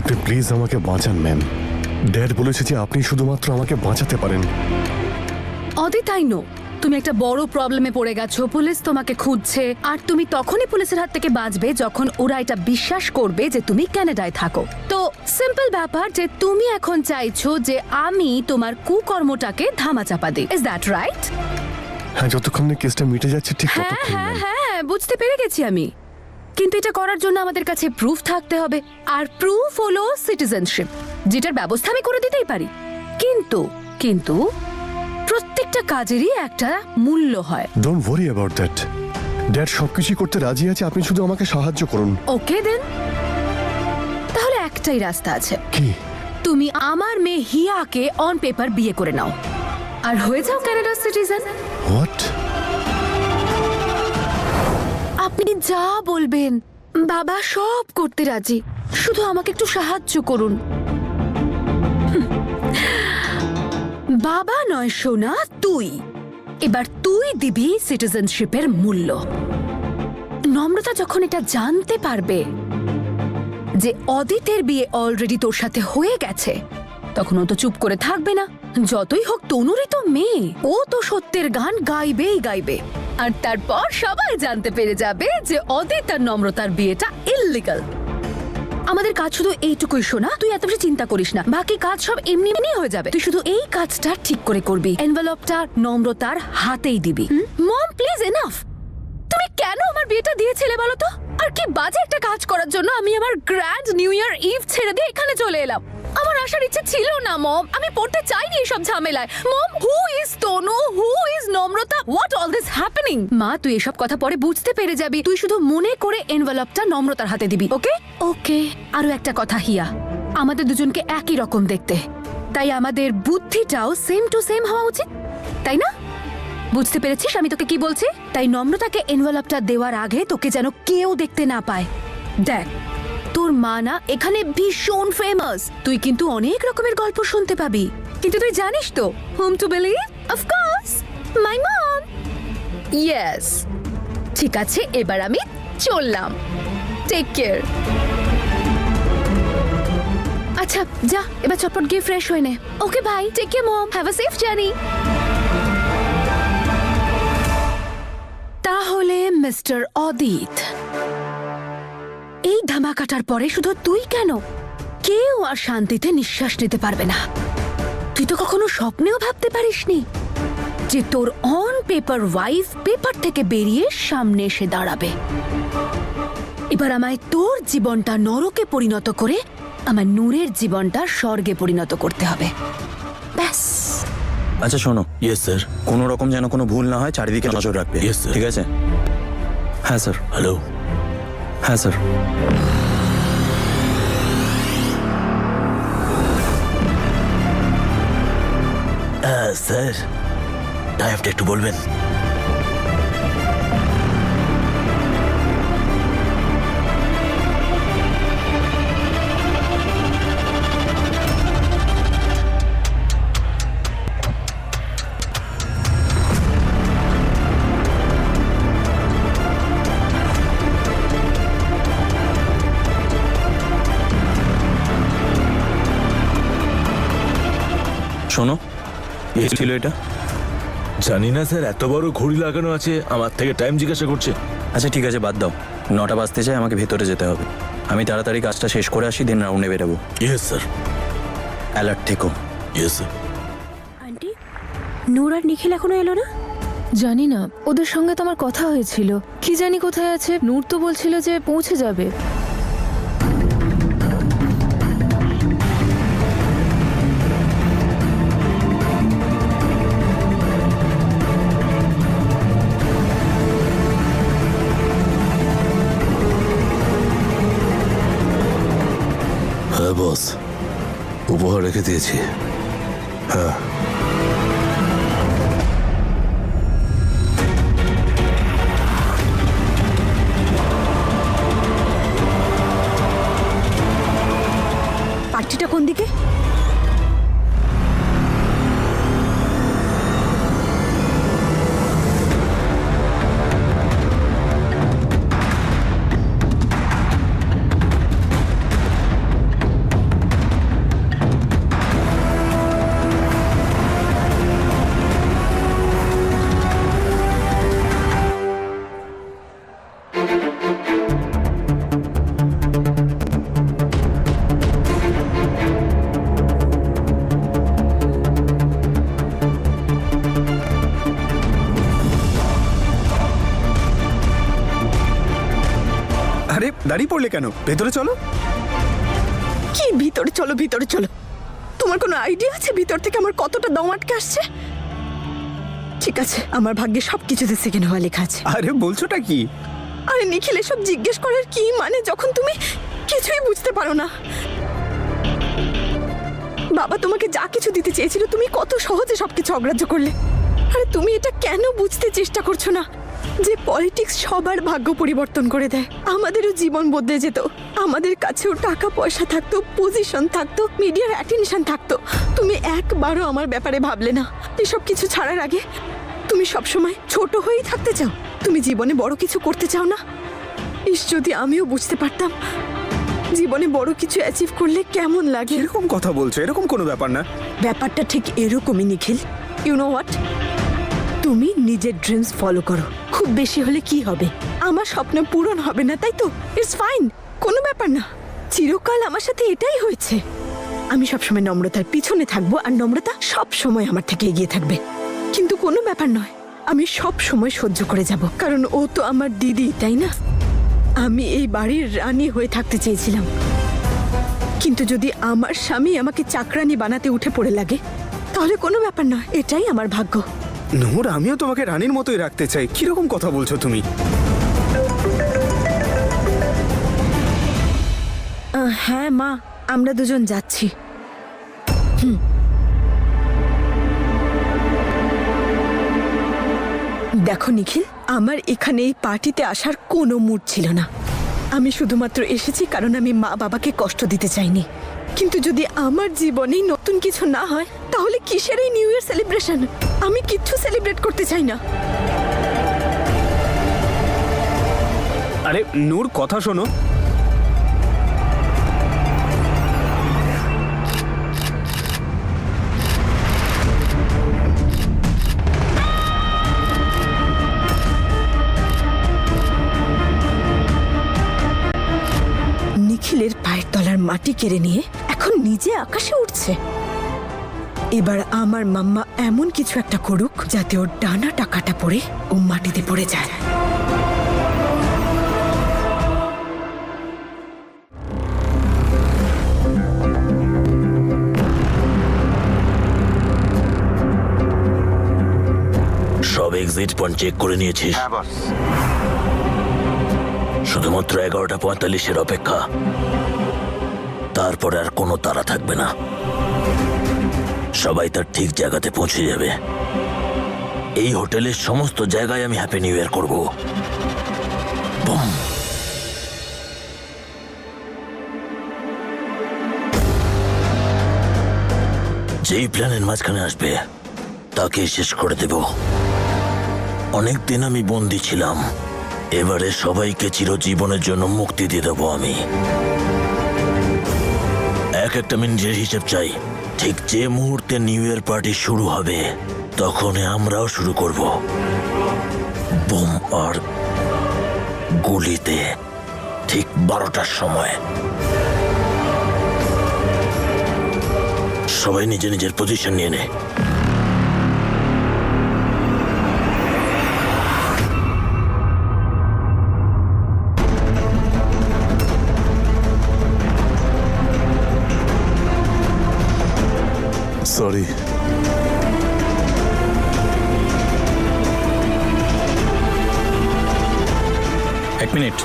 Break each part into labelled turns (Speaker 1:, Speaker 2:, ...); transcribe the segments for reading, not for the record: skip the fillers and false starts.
Speaker 1: আপনি প্লিজ আমাকে বাঁচান ম্যাম। ড্যাড বলেছে যে আপনি শুধুমাত্র আমাকে বাঁচাতে পারেন।
Speaker 2: অদিত, আই নো তুমি একটা বড় প্রবলেমে পড়ে গেছো, পুলিশ তোমাকে খুঁজছে, আর তুমি তখনই পুলিশের হাত থেকে বাঁচবে যখন ওরা এটা বিশ্বাস করবে যে তুমি কানাডায় থাকো। তো সিম্পল ব্যাপার যে তুমি এখন চাইছো যে আমি তোমার কুকর্মটাকে ধামাচাপা দিই, ইজ দ্যাট রাইট?
Speaker 1: হ্যাঁ, যতক্ষণ না কেসটা মিটে যাচ্ছে ঠিক
Speaker 2: হ্যাঁ
Speaker 1: ততক্ষণ
Speaker 2: হ্যাঁ
Speaker 1: ম্যাম।
Speaker 2: হ্যাঁ, বুঝতে পেরে গেছি আমি। কিন্তু এটা করার জন্য আমাদের কাছে প্রুফ থাকতে হবে, আর প্রুফ হলো সিটিজেনশিপ, যেটার ব্যবস্থা আমি করে দিতেই পারি। কিন্তু কিন্তু প্রত্যেকটা কাজেরই একটা মূল্য হয়।
Speaker 1: Don't worry about that. Dad সবকিছু করতে রাজি আছে, আপনি শুধু আমাকে সাহায্য করুন।
Speaker 2: ওকে দেন, তাহলে একটাই রাস্তা আছে।
Speaker 1: কি?
Speaker 2: তুমি আমার মেয়ে হিয়াকে অন পেপার বিয়ে করে নাও আর হয়ে যাও কানাডার সিটিজেন।
Speaker 1: হোয়াট?
Speaker 2: আপনি যা বলবেন বাবা সব করতে রাজি, শুধু আমাকে একটু সাহায্য করুন। বাবা নয় সোনা, তুই এবার তুই দিবি সিটিজেনশিপের মূল্য। নম্রতা যখন এটা জানতে পারবে যে অদিতের বিয়ে অলরেডি তোর সাথে হয়ে গেছে, তখন ও তো চুপ করে থাকবে না। যতই হোক তনুরই তো মেয়ে, ও তো সত্যের গান গাইবেই গাইবে। আর তারপর সবাই জানতে পেরে যাবে যে অদিত আর নম্রতার বিয়েটা ইল্লিগাল। আমাদের কাজ শুধু এইটুকুই শোনা, তুই এত বেশি চিন্তা করিস না, বাকি কাজ সব এমনি এমনি হয়ে যাবে। তুই শুধু এই কাজটা ঠিক করে করবি, এনভেলপটা নম্রতার হাতেই দিবি। Mom please enough. তুমি কেন আমার বিয়েটা দিয়েছিলে বলো তো? আর কি বাজে একটা কাজ করার জন্য আমি আমার গ্র্যান্ড নিউ ইয়ার ইভ ছেড়ে দিয়ে এখানে চলে এলাম। আমার আসার ইচ্ছে ছিল না মম, আমি পড়তে চাইনি এসব ঝামেলায়। Mom, who is Tanu, who is Namrata, what all this happening? মা, তুই এসব কথা পরে বুঝতে পেরে যাবি, তুই শুধু মনে করে এনভেলপটা নম্রতার হাতে দিবি, ওকে? ওকে। আরো একটা কথা হিয়া, আমাদের দুজনকে একই রকম দেখতে, তাই আমাদের বুদ্ধিটাও সেম টু সেম হওয়া উচিত, তাই না? বুঝতে পেরেছিস আমি তোকে কি বলছি? তাই নম্রতাকে এনভেলপটা দেওয়ার আগে তোকে যেন কেউ দেখতে না পায়। দেখ, তোর মা না এখানে ভীষণ ফেমাস, তুই কিন্তু অনেক রকমের গল্প শুনতে পাবি। কিন্তু তুই জানিস তো whom to believe? Of course, my mom. Yes. ঠিক আছে, এবার আমি চললাম। Take care. আচ্ছা যা, এবার চটপট গিয়ে ফ্রেশ হয়ে নে। Okay bye, take care mom, have a safe journey. তাহলে মিস্টার অদিত, এই ধামাকাটার পরে শুধু তুই কেন, কেউ আর শান্তিতে নিঃশ্বাস নিতে পারবে না। তুই তো কখনো স্বপ্নেও ভাবতে পারিসনি যে তোর অন পেপার ওয়াইফ পেপার থেকে বেরিয়ে সামনে এসে দাঁড়াবে। এবার আমায় তোর জীবনটা নরকে পরিণত করে আমার নূরের জীবনটা স্বর্গে পরিণত করতে হবে, ব্যাস।
Speaker 3: আচ্ছা শোনো,
Speaker 4: ইয়েস স্যার।
Speaker 3: কোনো রকম যেন কোনো ভুল না হয়, চারিদিকে নজর রাখবে।
Speaker 4: Yes, sir.
Speaker 3: ঠিক আছে? হ্যাঁ স্যার।
Speaker 4: হ্যালো।
Speaker 3: হ্যাঁ স্যার।
Speaker 4: স্যার, টাইমটা একটু বলবেন?
Speaker 3: শোনো, এই ছিল এটা।
Speaker 4: জানি না স্যার, এত বড় ঘড়ি লাগানো আছে, আমার থেকে টাইম জিজ্ঞাসা করছে।
Speaker 3: আচ্ছা ঠিক আছে, বাদ দাও। 9টা বাজতে চাই, আমাকে ভেতরে যেতে হবে। আমি তাড়াতাড়ি কাজটা শেষ করে আসি, দিন রাউন্ডে বেরোবো।
Speaker 4: Yes sir.
Speaker 3: অ্যালার্ট থেকো।
Speaker 4: Yes sir.
Speaker 2: আন্টি, নূর আর নিখিল এখনো এলো না?
Speaker 5: জানি না, ওদের সঙ্গে তো আমার কথা হয়েছিল, কি জানি কোথায় আছে। নূর তো বলছিল যে পৌঁছে যাবে।
Speaker 4: হ্যাঁ বস, উপহার রেখে দিয়েছি। হ্যাঁ।
Speaker 2: পার্টিটা কোন দিকে?
Speaker 6: আরে দাঁড়িয়ে পড়লে কেন? ভেতরে চলো।
Speaker 7: কি ভিতরে চলো ভিতরে চলো? তোমার কোনো আইডিয়া আছে ভিতর থেকে আমার কতটা দম আটকে আসছে? ঠিক আছে, আমার ভাগ্যে সবকিছুতে সেকেন্ড হওয়া লেখা আছে।
Speaker 6: আরে বলছোটা কি?
Speaker 7: আরে নিখিল, এসব জিজ্ঞেস করার কি মানে যখন তুমি কিছুই বুঝতে পারো না? বাবা তোমাকে যা কিছু দিতে চেয়েছিল তুমি কত সহজে সবকিছু অগ্রাহ্য করলে। আরে তুমি এটা কেন বুঝতে চেষ্টা করছো না যে পলিটিক্স সবার ভাগ্য পরিবর্তন করে দেয়? আমাদেরও জীবন বদলে যেত, আমাদের কাছেও টাকা পয়সা থাকতো, পজিশন থাকতো, মিডিয়ার অ্যাটেনশন থাকতো। তুমি একবারও আমার ব্যাপারে ভাবলে না। এসব কিছু ছাড়ার আগে তুমি সবসময় ছোট হয়েই থাকতে চাও। তুমি জীবনে বড় কিছু করতে চাও না? ইস, যদি আমিও বুঝতে পারতাম জীবনে বড় কিছু অ্যাচিভ করলে কেমন লাগে।
Speaker 6: এরকম কথা বলছো? এরকম কোনো ব্যাপার না।
Speaker 7: ব্যাপারটা ঠিক এরকমই নিখিল। ইউ নো হোয়াট, তুমি নিজের ড্রিমস ফলো করো। খুব বেশি হলে কি হবে? আমার স্বপ্ন পূরণ হবে না, তাই তো? ইটস ফাইন, কোনো ব্যাপার না। চিরকাল আমার সাথে এটাই হয়েছে। আমি সবসময় নম্রতার পিছনে থাকবো আর নম্রতা সব সময় আমার থেকে এগিয়ে থাকবে। কিন্তু কোনো ব্যাপার নয়, আমি সব সময় সহ্য করে যাব, কারণ ও তো আমার দিদি, তাই না? আমি এই বাড়ির রানী হয়ে থাকতে চেয়েছিলাম, কিন্তু যদি আমার স্বামী আমাকে চাকরানি বানাতে উঠে পড়ে লাগে তাহলে কোনো ব্যাপার নয়, এটাই আমার ভাগ্য।
Speaker 6: নূর, আমিও তোমাকে রানীর মতোই রাখতে চাই। কিরকম কথা বলছো তুমি?
Speaker 7: হ্যাঁ মা, আমরা দুজন যাচ্ছি। দেখো নিখিল, আমার এখানে এই পার্টিতে আসার কোনো মুড ছিল না। আমি শুধুমাত্র এসেছি কারণ আমি মা বাবাকে কষ্ট দিতে চাইনি। কিন্তু যদি আমার জীবনেই নতুন কিছু না হয় তাহলে কিসের এই নিউ ইয়ার সেলিব্রেশন? আমি কিচ্ছু সেলিব্রেট করতে চাই না।
Speaker 6: আরে নূর, কথা শোনো।
Speaker 7: নিখিলের পায়ের তলার মাটি কেড়ে নিয়ে এখন নিজে আকাশে উঠছে। এবার আমার মাম্মা এমন কিছু একটা করুক যাতে ওর ডানা টাকাটা পড়ে ও মাটিতে পড়ে যায়।
Speaker 4: সব এক্সিট পয়েন্ট চেক করে নিয়েছিস?
Speaker 8: হ্যাঁ বস।
Speaker 4: শুধুমাত্র 11:45 অপেক্ষা, তারপর আর কোনো তাড়া থাকবে না। সবাই তার ঠিক জায়গাতে পৌঁছে যাবে। এই হোটেলের সমস্ত জায়গায় আমি হ্যাপি নিউ ইয়ার করব। বুম। যেই প্ল্যানের মাঝখানে আসবে তাকে শেষ করে দেব। অনেকদিন আমি বন্দী ছিলাম, এবারে সবাইকে চিরজীবনের জন্য মুক্তি দিয়ে দেবো আমি। একটা মিনিটের হিসেব চাই। ঠিক যে মুহূর্তে নিউ ইয়ার পার্টি শুরু হবে তখনই আমরাও শুরু করব। বুম আর গুলিতে ঠিক 12টার সময়। সবাই নিজে নিজের পজিশন নিয়ে নে।
Speaker 1: সরি।
Speaker 3: এক মিনিট।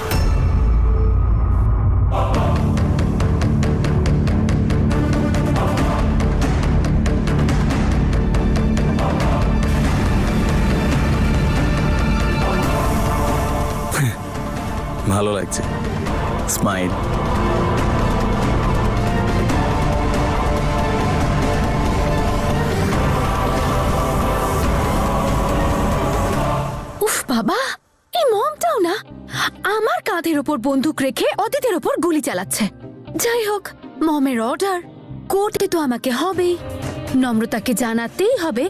Speaker 3: ভালো লাগছে। স্মাইল।
Speaker 2: উফ বাবা, এই মমটাও না আমার কাঁধের ওপর বন্দুক রেখে অদিতের ওপর গুলি চালাচ্ছে। যাই হোক, মমের অর্ডার, করতে তো আমাকে হবেই। নম্রতাকে জানাতেই হবে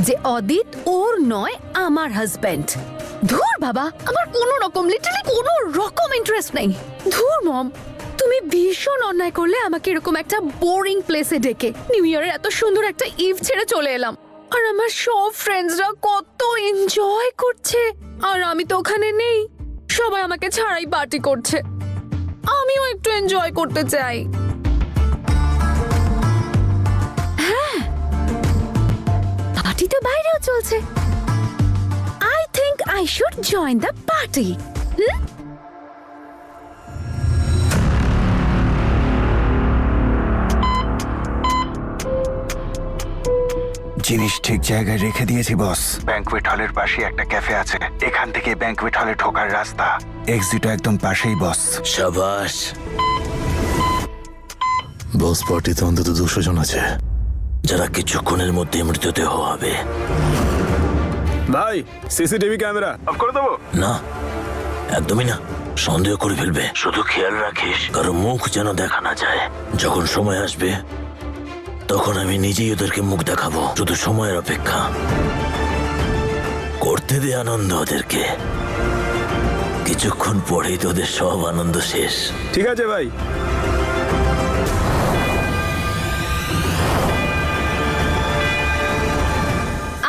Speaker 2: যে অদিত ওর নয়, আমার হাজব্যান্ড। ধুর বাবা, আমার কোনো রকম লিটারালি কোনো রকম ইন্টারেস্ট নেই। ধুর মম, তুমি ভীষণ অন্যায় করলে আমাকে এরকম একটা বোরিং প্লেসে ডেকে। নিউ ইয়ারের এত সুন্দর একটা ইভ ছেড়ে চলে এলাম, আর আমার সব ফ্রেন্ডসরা কত এনজয় করছে, আর আমি তো ওখানে নেই। সবাই আমাকে ছাড়াই পার্টি করছে।
Speaker 5: আমিও একটু এনজয় করতে চাই।
Speaker 2: পার্টি তো বাইরেও চলছে। I think I should join the party.
Speaker 8: জিনিস ঠিক জায়গায় রেখে দিয়েছি বস। ব্যাংকুয়েট হলের পাশে একটা ক্যাফে আছে, এখান থেকে ব্যাংকুয়েট হলে ঢোকার রাস্তা, এক্সিটও একদম পাশেই বস।
Speaker 4: সাবাস।
Speaker 1: বস পার্টিতে অন্তত 200 জন আছে।
Speaker 4: যারা কিছুক্ষণের মধ্যে মৃতদেহ হবে।
Speaker 6: ভাই সিসিটিভি ক্যামেরা অফ করে দেবো?
Speaker 4: না, একদমই না। সন্দেহ করে ফেলবে। শুধু খেয়াল রাখিস কারো মুখ যেন দেখা না যায়। যখন সময় আসবে তখন আমি নিজেই ওদেরকে মুখ দেখাবো। শুধু সময়ের অপেক্ষা। করতে দে আনন্দ ওদেরকে। কিছুক্ষণ পরেই তোদের সব আনন্দ শেষ।
Speaker 6: ঠিক আছে ভাই।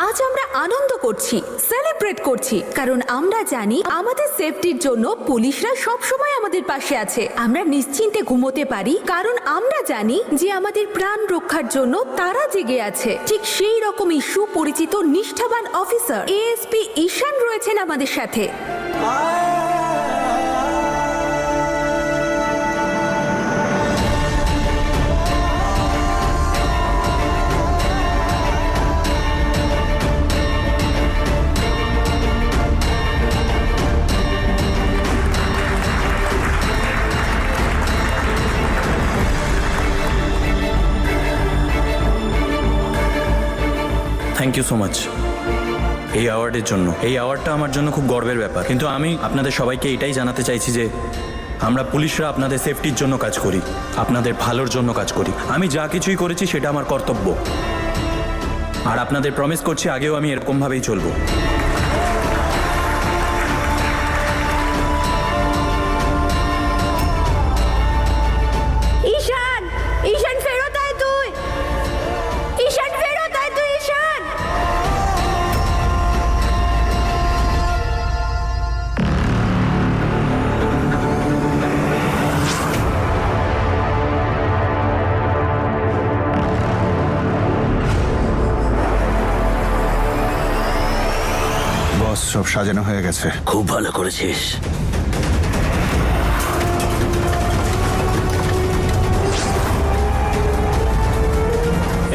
Speaker 2: আজ আমরা আনন্দ করছি, সেলিব্রেট করছি, কারণ আমরা জানি আমাদের সেফটির জন্য পুলিশরা সব সময় আমাদের পাশে আছে। আমরা নিশ্চিন্তে ঘুমোতে পারি কারণ আমরা জানি যে আমাদের প্রাণ রক্ষার জন্য তারা জেগে আছে। ঠিক সেই রকমই সুপরিচিত নিষ্ঠাবান অফিসার এএসপি ঈশান রয়েছেন আমাদের সাথে।
Speaker 3: থ্যাংক ইউ সো মাচ এই অ্যাওয়ার্ডের জন্য। এই অ্যাওয়ার্ডটা আমার জন্য খুব গর্বের ব্যাপার। কিন্তু আমি আপনাদের সবাইকে এটাই জানাতে চাইছি যে আমরা পুলিশরা আপনাদের সেফটির জন্য কাজ করি, আপনাদের ভালোর জন্য কাজ করি। আমি যা কিছুই করেছি সেটা আমার কর্তব্য, আর আপনাদের প্রমিস করছি আগেও আমি এরকমভাবেই চলবো।
Speaker 2: ঈশান, ঈশান ফেরত আয় তুই। ঈশান ফেরত আয় তুই, ঈশান।
Speaker 8: বস সব সাজানো হয়ে গেছে।
Speaker 4: খুব ভালো করেছিস।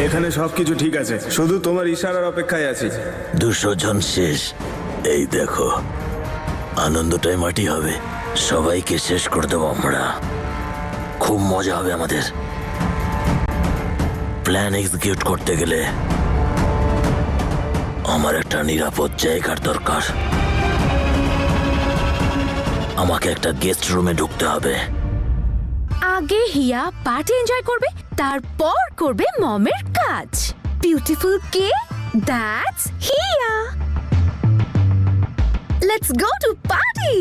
Speaker 6: এখানে সবকিছু ঠিক আছে, শুধু তোমার ইশারার অপেক্ষায় আছি।
Speaker 4: 200 জন শেষ। এই দেখো, আনন্দটাই মাটি হবে। সবাইকে শেষ করে দেবো আমরা। খুব মজা হবে আমাদের। প্ল্যান এক্সিকিউট করতে গেলে আমার একটা নিরাপদ জায়গার দরকার। আমাকে একটা গেস্ট রুমে ঢুকতে হবে।
Speaker 2: আগে হিয়া পার্টি এনজয় করবে, তারপর করবে মমের কাজ। বিউটিফুল কে, that's Hiya. Let's go to party.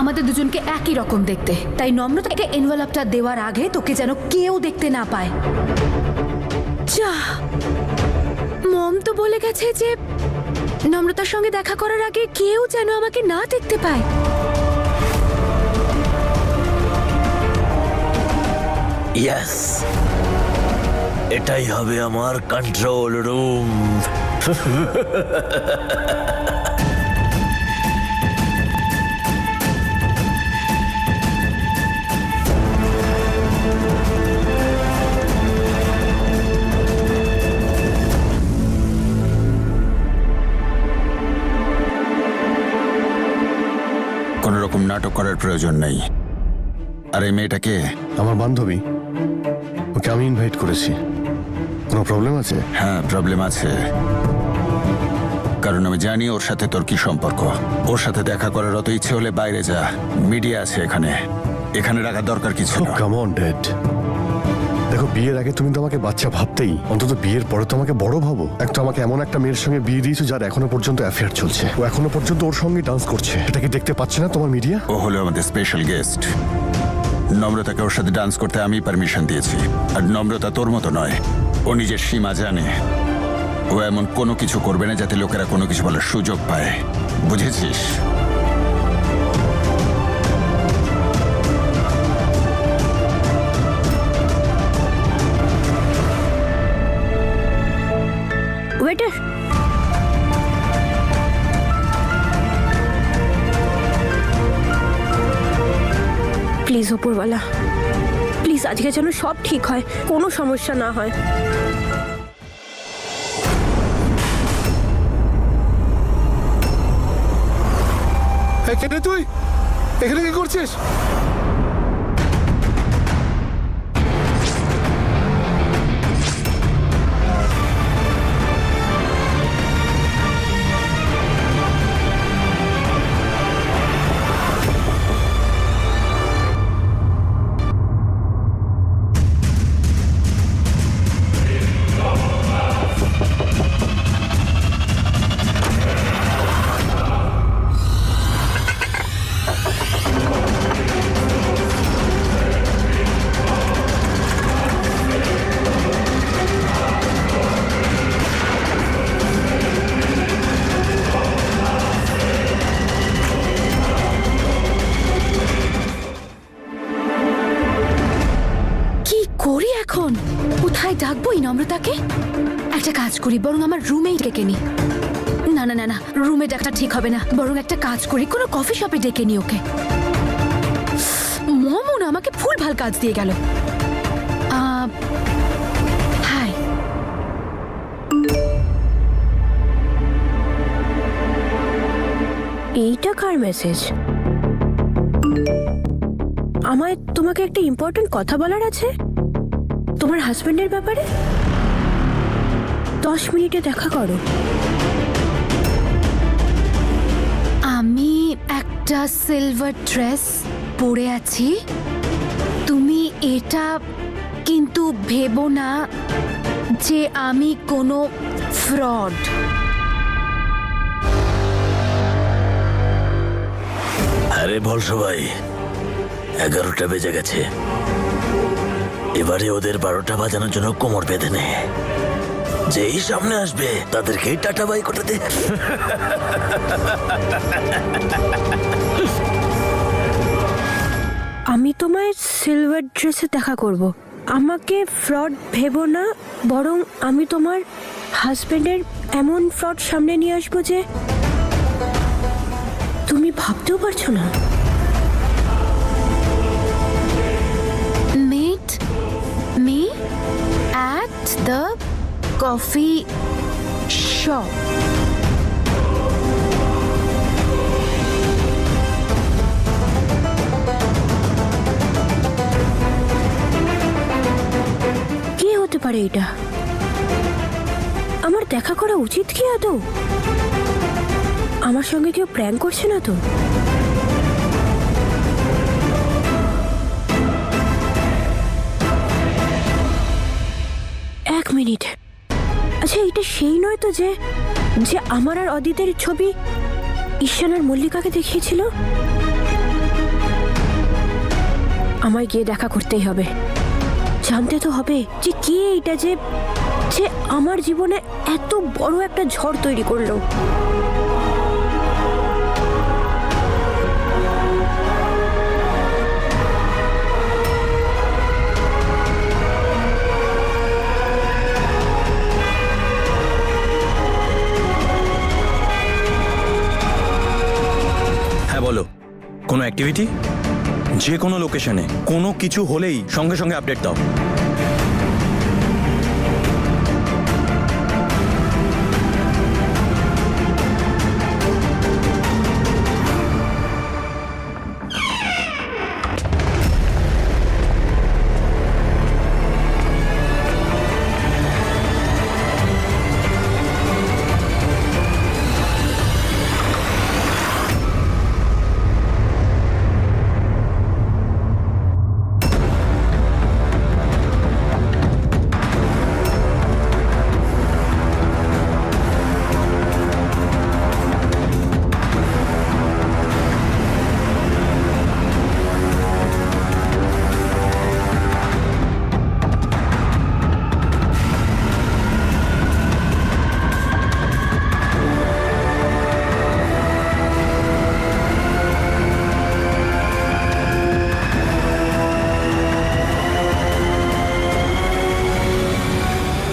Speaker 2: আমাদের দুজনকে একই রকম দেখতে, তাই নম্রতাকে এনভেলপটা দেওয়ার আগে তোকে যেন কেউ দেখতে না পায়। যা, মম তো বলে গেছে যে নম্রতার সঙ্গে দেখা করার আগে কেউ যেন আমাকে না দেখতে পায়।
Speaker 4: ইয়েস, এটাই হবে আমার কন্ট্রোল রুম।
Speaker 8: কোনো রকম নাটক করার প্রয়োজন নেই। আর এই মেয়েটাকে
Speaker 1: আমার বান্ধবী, ওকে আমি ইনভাইট করেছি। কোনো প্রবলেম আছে?
Speaker 8: হ্যাঁ, প্রবলেম আছে। কারণ আমি জানি ওর সাথে তোর কি সম্পর্ক। ওর সাথে দেখা করার অত ইচ্ছে হলে বাইরে যা, মিডিয়া আছে এখানে। এখানে রাখার দরকার কিছু না।
Speaker 1: Come on dad. দেখো, বিয়ের আগে তুমি তো আমাকে বাচ্চা ভাবতেই, অন্তত বিয়ের পরে তো আমাকে বড় ভাবো। একটা আমাকে এমন একটা মেয়ের সঙ্গে বিয়ে দিয়েছো যার এখনো পর্যন্ত অ্যাফেয়ার চলছে। ও এখনো পর্যন্ত ওর সঙ্গে ডান্স করছে। এটা কি দেখতে পাচ্ছে না তোমার মিডিয়া?
Speaker 8: ও হলো আমাদের স্পেশাল গেস্ট। নম্রতাকে ওর সাথে ডান্স করতে আমি পারমিশন দিয়েছি। আর নম্রতা তোর মতো নয়, ও নিজের সীমা জানে। ও এমন কোনো কিছু করবে না যাতে লোকেরা কোনো কিছু বলার সুযোগ পায়, বুঝেছিস?
Speaker 9: প্লিজ ওপরওয়ালা, প্লিজ আজকে যেন সব ঠিক হয়, কোনো সমস্যা না হয়।
Speaker 1: কেটে তুই এখানে কি করছিস?
Speaker 2: করি এখন? কোথায় ডাকবো এই নম্রতাকে? একটা কাজ করি, বরং আমার রুমেই ডেকে নি। না না না না, রুমে ডাকটা ঠিক হবে না, বরং একটা কাজ করি, কোনো কফি শপে ডেকে নি ওকে। মমন আমাকে ভুল ভাল কাজ দিয়ে গেল। হাই,
Speaker 9: এইটা কার মেসেজ? আমায় তোমাকে একটা ইম্পর্টেন্ট কথা বলার আছে তোমার হাজবেন্ডের ব্যাপারে। 10 মিনিটে দেখা করো।
Speaker 2: আমি একটা সিলভার ড্রেস পরে আছি, তুমি এটা কিন্তু ভেবো না যে আমি কোনো ফ্রড।
Speaker 4: আরে বল সবাই, 11টা বেজে গেছে। এবারে ওদের 12টা বাজানোর জন্য কোমর বেঁধে নে। যেই সামনে আসবে তাদেরকে টাটা বাই করে দে।
Speaker 9: আমি তোমায় সিলভার ড্রেসে দেখা করব। আমাকে ফ্রড ভেবো না, বরং আমি তোমার হাজবেন্ডের এমন ফ্রড সামনে নিয়ে আসবো যে তুমি ভাবতেও পারছো না।
Speaker 2: Meet me at the coffee shop.
Speaker 9: কি হতে পারে এটা? আমার দেখা করা উচিত কি আদৌ? আমার সঙ্গে কেউ প্র্যাঙ্ক করছে না তো? এক মিনিট, আচ্ছা এটা সেই নয় তো যে যে আমার আর অদিতের ছবি ঈশান আর মল্লিকাকে দেখিয়েছিল? আমায় গিয়ে দেখা করতেই হবে, জানতে তো হবে যে কে এটা যে যে আমার জীবনে এত বড় একটা ঝড় তৈরি করলো।
Speaker 3: হ্যাঁ বলো, কোনো অ্যাক্টিভিটি? যে কোনো লোকেশনে কোনো কিছু হলেই সঙ্গে সঙ্গে আপডেট দাও।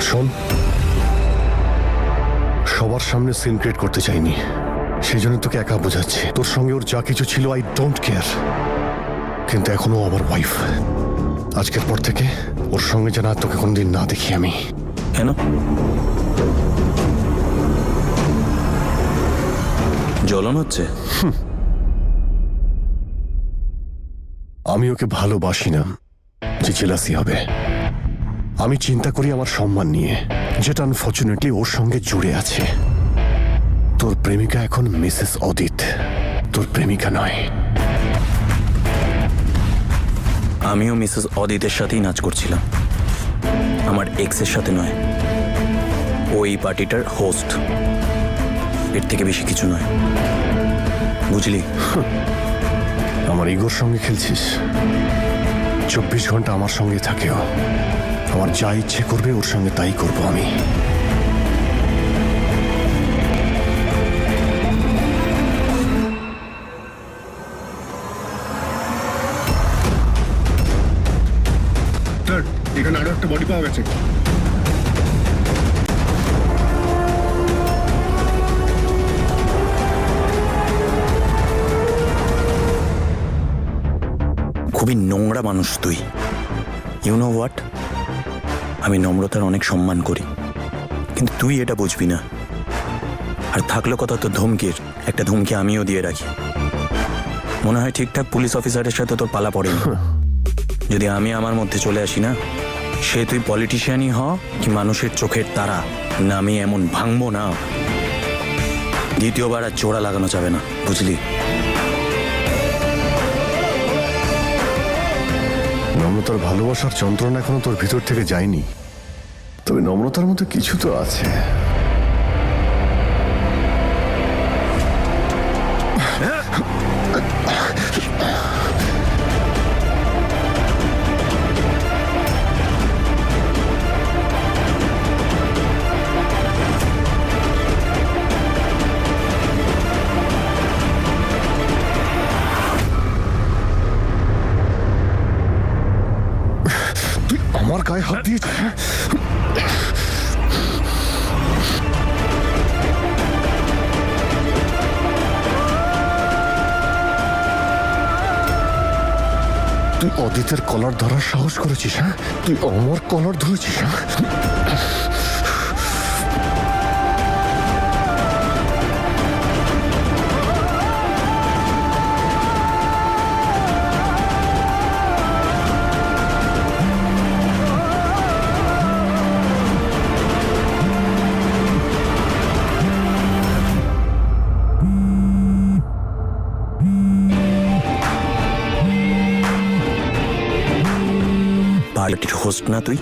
Speaker 1: শোন, সবার সামনে সিন ক্রিয়েট করতে চাইনি, সেই জন্য তোকে একা বোঝাচ্ছি। তোর সঙ্গে ওর যা কিছু ছিল, আই ডোন্ট কেয়ার, কিন্তু এখনো আমার ওয়াইফ। আজকের পর থেকে ওর সঙ্গে যেন আর তোকে কোনোদিন না দেখি আমি।
Speaker 3: কেন? জ্বলন হচ্ছে?
Speaker 1: আমি ওকে ভালোবাসি না যে জেলাসি হবে। আমি চিন্তা করি আমার সম্মান নিয়ে, যেটা আনফর্চুনেটলি ওর সঙ্গে জুড়ে আছে। তোর প্রেমিকা এখন মিসেস অদিত, তোর প্রেমিকা নয়।
Speaker 3: আমিও মিসেস অদিতের সাথেই নাচ করছিলাম, আমার এক্সের সাথে নয়। ওই পার্টিটার হোস্ট, এর থেকে বেশি কিছু নয়, বুঝলি?
Speaker 1: আমার ইগোর সঙ্গে খেলছিস। 24 ঘন্টা আমার সঙ্গে থাকেও, আমার যা ইচ্ছে করবে ওর সঙ্গে তাই করব আমি। এখানে আরো একটা বডি পাওয়া গেছে।
Speaker 3: খুবই নোংরা মানুষ তুই। ইউ নো হোয়াট, আমি নম্রতার অনেক সম্মান করি, কিন্তু তুই এটা বুঝবি না। আর থাকলো কথা তোর ধমকির, একটা ধমকি আমিও দিয়ে রাখি। মনে হয় ঠিকঠাক পুলিশ অফিসারের সাথে তোর পালা পড়েনি। যদি আমি আমার মধ্যে চলে আসি না, সে তুই পলিটিশিয়ানই হ কি মানুষের চোখের তারা, না আমি এমন ভাঙবো না দ্বিতীয়বার আর জোড়া লাগানো যাবে না, বুঝলি?
Speaker 1: নম্রতার ভালোবাসার যন্ত্রণা এখনো তোর ভিতর থেকে যায়নি, তবে নম্রতার মধ্যে কিছু তো আছে। তুই আমার গায়ে হাত দিয়েছিস? তুই অদিতের কলার ধরার সাহস করেছিস? হ্যাঁ, তুই আমার কলার ধরেছিস? হ্যাঁ,
Speaker 3: পার্টির হোস্ট না তুই?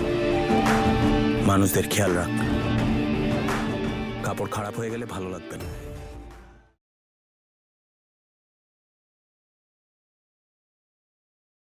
Speaker 3: মানুষদের খেয়াল রাখ, কাপড় খারাপ হয়ে গেলে ভালো লাগবে না।